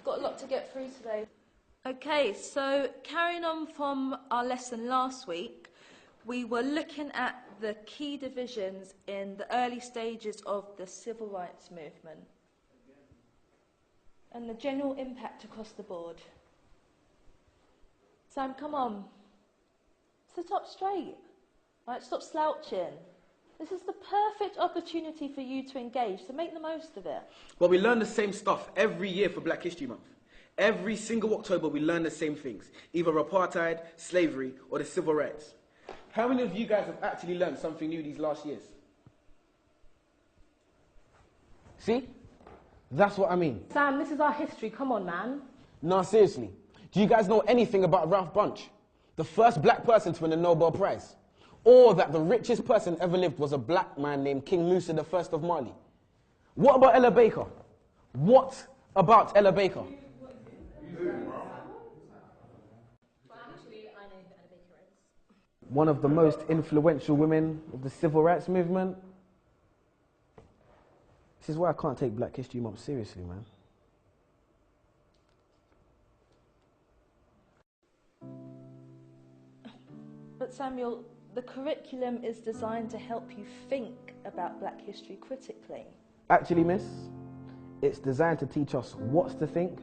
got a lot to get through today. Okay, so carrying on from our lesson last week, we were looking at the key divisions in the early stages of the civil rights movement and the general impact across the board. Sam, come on. Sit up straight. Right, stop slouching. This is the perfect opportunity for you to engage, so make the most of it. Well, we learn the same stuff every year for Black History Month. Every single October, we learn the same things, either apartheid, slavery, or the civil rights. How many of you guys have actually learned something new these last years? See? That's what I mean. Sam, this is our history. Come on, man. No, seriously. Do you guys know anything about Ralph Bunche, the first black person to win a Nobel Prize? Or that the richest person ever lived was a black man named King Musa I of Mali? What about Ella Baker? What about Ella Baker? One of the most influential women of the civil rights movement. This is why I can't take Black History Month seriously, man. But Samuel, the curriculum is designed to help you think about Black history critically. Actually, miss, it's designed to teach us what to think,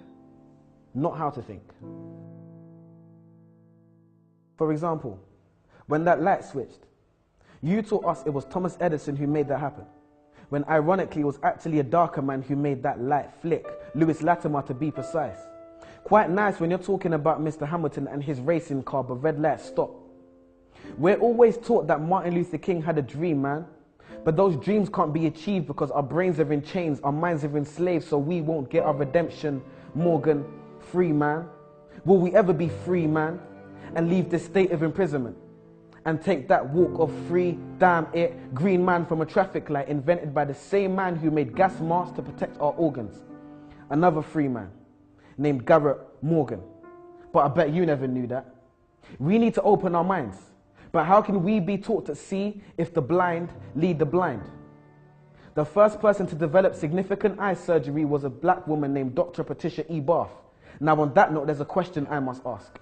not how to think. For example, when that light switched, you taught us it was Thomas Edison who made that happen, when ironically it was actually a darker man who made that light flick, Lewis Latimer to be precise. Quite nice when you're talking about Mr. Hamilton and his racing car, but red lights stop. We're always taught that Martin Luther King had a dream, man. But those dreams can't be achieved because our brains are in chains, our minds are enslaved, so we won't get our redemption. Morgan, free man. Will we ever be free, man, and leave this state of imprisonment? And take that walk of free, damn it, green man from a traffic light invented by the same man who made gas masks to protect our organs. Another free man named Garrett Morgan. But I bet you never knew that. We need to open our minds. But how can we be taught to see if the blind lead the blind? The first person to develop significant eye surgery was a black woman named Dr. Patricia E. Barth. Now on that note, there's a question I must ask.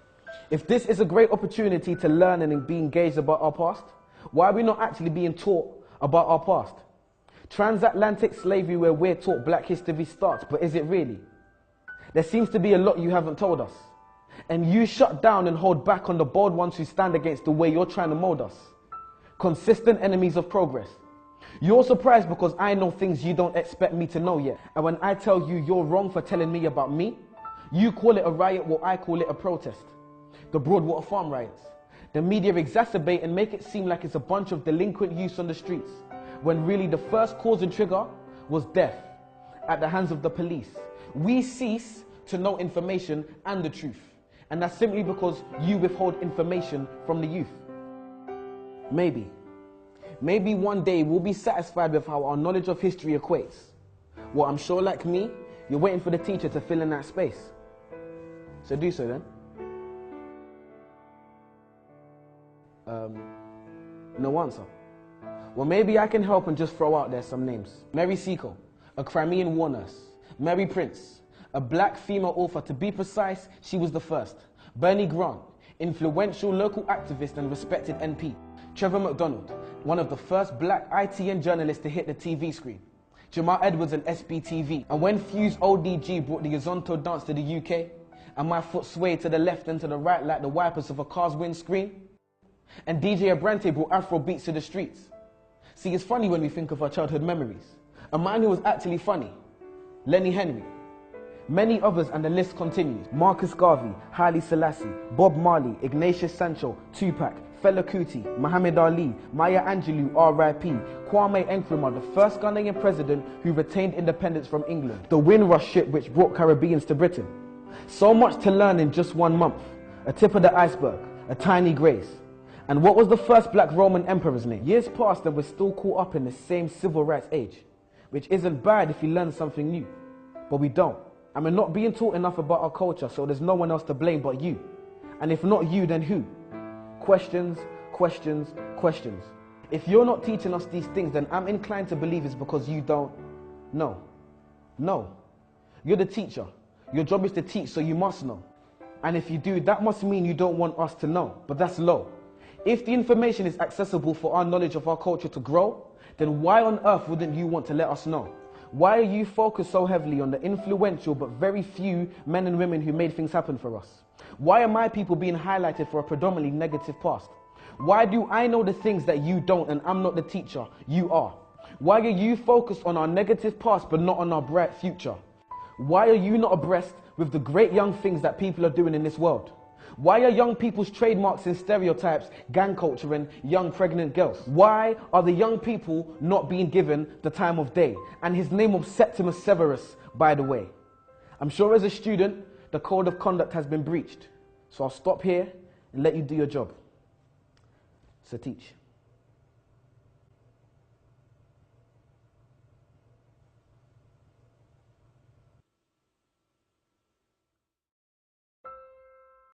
If this is a great opportunity to learn and be engaged about our past, why are we not actually being taught about our past? Transatlantic slavery, where we're taught Black history starts, but is it really? There seems to be a lot you haven't told us. And you shut down and hold back on the bold ones who stand against the way you're trying to mold us. Consistent enemies of progress. You're surprised because I know things you don't expect me to know yet. And when I tell you you're wrong for telling me about me, you call it a riot while I call it a protest. The Broadwater Farm riots. The media exacerbate and make it seem like it's a bunch of delinquent youths on the streets, when really the first cause and trigger was death at the hands of the police. We cease to know information and the truth. And that's simply because you withhold information from the youth. Maybe one day we'll be satisfied with how our knowledge of history equates. Well, I'm sure like me, you're waiting for the teacher to fill in that space. So do so then. No answer. Well, maybe I can help and just throw out there some names. Mary Seacole, a Crimean war nurse. Mary Prince, a black female author. To be precise, she was the first. Bernie Grant, influential local activist and respected NP. Trevor McDonald, one of the first black ITN journalists to hit the TV screen. Jamal Edwards and SBTV. And when Fuse ODG brought the Yazonto dance to the UK, and my foot swayed to the left and to the right like the wipers of a car's windscreen, and DJ Abrante brought Afro beats to the streets. See, it's funny when we think of our childhood memories. A man who was actually funny, Lenny Henry. Many others, and the list continues. Marcus Garvey, Haile Selassie, Bob Marley, Ignatius Sancho, Tupac, Fela Kuti, Muhammad Ali, Maya Angelou, R.I.P., Kwame Nkrumah, the first Ghanaian president who retained independence from England, the Windrush ship which brought Caribbeans to Britain. So much to learn in just 1 month. A tip of the iceberg, a tiny grace. And what was the first black Roman emperor's name? Years passed and we're still caught up in the same civil rights age, which isn't bad if you learn something new, but we don't. And we're not being taught enough about our culture, so there's no one else to blame but you. And if not you, then who? Questions, questions, questions. If you're not teaching us these things, then I'm inclined to believe it's because you don't know. No. You're the teacher. Your job is to teach, so you must know. And if you do, that must mean you don't want us to know, but that's low. If the information is accessible for our knowledge of our culture to grow, then why on earth wouldn't you want to let us know? Why are you focused so heavily on the influential but very few men and women who made things happen for us? Why are my people being highlighted for a predominantly negative past? Why do I know the things that you don't and I'm not the teacher, you are? Why are you focused on our negative past but not on our bright future? Why are you not abreast with the great young things that people are doing in this world? Why are young people's trademarks and stereotypes gang culture and young pregnant girls? Why are the young people not being given the time of day? And his name was Septimus Severus, by the way. I'm sure as a student, the code of conduct has been breached. So I'll stop here and let you do your job. So teach.